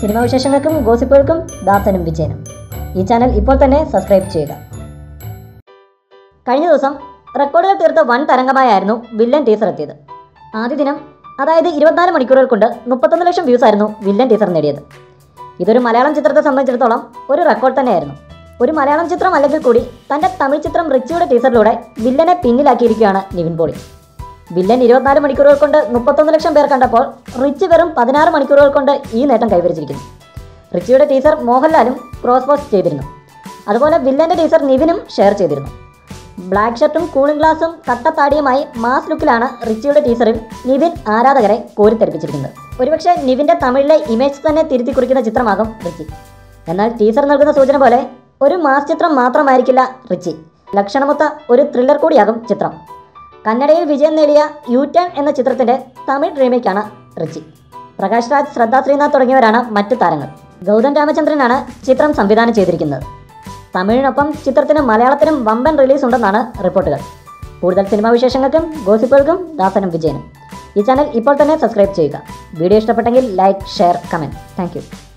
Cinema വിശേഷങ്ങൾക്കും ഗോസിപ്പുകൾക്കും ദാസനും വിജയനും. ഈ channel ഇപ്പോൾ തന്നെ സബ്സ്ക്രൈബ് ചെയ്യുക. കഴിഞ്ഞ ദിവസം റെക്കോർഡുകൾ തീർത്ത വൻ തരംഗമായിരുന്നു വില്ലൻ ടീസർ എത്തിയത്. ആദ്യ ദിനം, അതായത് 24 മണിക്കൂറുകൾ കൊണ്ട് 31 ലക്ഷം വ്യൂസ് ആയിരുന്നു വില്ലൻ ടീസർ നേടിയത്. ഇതൊരു മലയാളം ചിത്രത്തെ സംബന്ധിച്ചിടത്തോളം ഒരു റെക്കോർഡ് തന്നെയായിരുന്നു. ഒരു മലയാളം ചിത്രം അല്ലെങ്കിൽ കൂടി തൻ്റെ തമിഴ് ചിത്രം റിച്ചിയുടെ ടീസറിലൂടെ വില്ലനെ പിന്നിലാക്കിയിരിക്കുകയാണ് നിവിൻ പോളി. വില്ലൻ 24 മണിക്കൂറുകൾ കൊണ്ട് 31 ലക്ഷം പേർ കണ്ടപ്പോൾ റിച്ചി വെറും 16 മണിക്കൂറുകൾ കൊണ്ട് ഈ നേട്ടം കൈവരിച്ചിരിക്കുന്നു. റിച്ചിയുടെ ടീസർ മോഹൻലാലും ക്രോസ് പോസ്റ്റ് ചെയ്തിരുന്നു. അതുപോലെ വില്ലൻ്റെ ടീസർ നിവിനും ഷെയർ ചെയ്തിരുന്നു. ബ്ലാക്ക് ഷർട്ടും കൂളിംഗ് ഗ്ലാസും കട്ടത്താടിയുമായി മാസ് ലുക്കിലാണ് റിച്ചിയുടെ ടീസറിൽ നിവിൻ ആരാധകരെ കോരിത്തെറിപ്പിച്ചിരിക്കുന്നത്. ഒരുപക്ഷെ നിവിൻ്റെ തമിഴിലെ ഇമേജ് തന്നെ തിരുത്തി കുറിക്കുന്ന ചിത്രമാകും റിച്ചി. എന്നാൽ ടീസർ നൽകുന്ന സൂചന പോലെ ഒരു മാസ് ചിത്രം മാത്രമായിരിക്കില്ല റിച്ചി. ലക്ഷണമൊത്ത ഒരു ത്രില്ലർ കൂടിയാകും ചിത്രം. കന്നഡയിൽ വിജയം നേടിയ യു ടേൺ എന്ന ചിത്രത്തിൻ്റെ തമിഴ് റീമേക്കാണ് റിച്ചി. പ്രകാശ് രാജ്, ശ്രദ്ധ ശ്രീനാഥ് തുടങ്ങിയവരാണ് മറ്റ് താരങ്ങൾ. ഗൗതം രാമചന്ദ്രനാണ് ചിത്രം സംവിധാനം ചെയ്തിരിക്കുന്നത്. തമിഴിനൊപ്പം ചിത്രത്തിന് മലയാളത്തിനും വമ്പൻ റിലീസ് ഉണ്ടെന്നാണ് റിപ്പോർട്ടുകൾ. കൂടുതൽ സിനിമാ വിശേഷങ്ങൾക്കും ഗോസിപ്പുകൾക്കും ദാസനും വിജയനും. ഈ ചാനൽ ഇപ്പോൾ തന്നെ സബ്സ്ക്രൈബ് ചെയ്യുക. വീഡിയോ ഇഷ്ടപ്പെട്ടെങ്കിൽ like, share, comment. Thank you.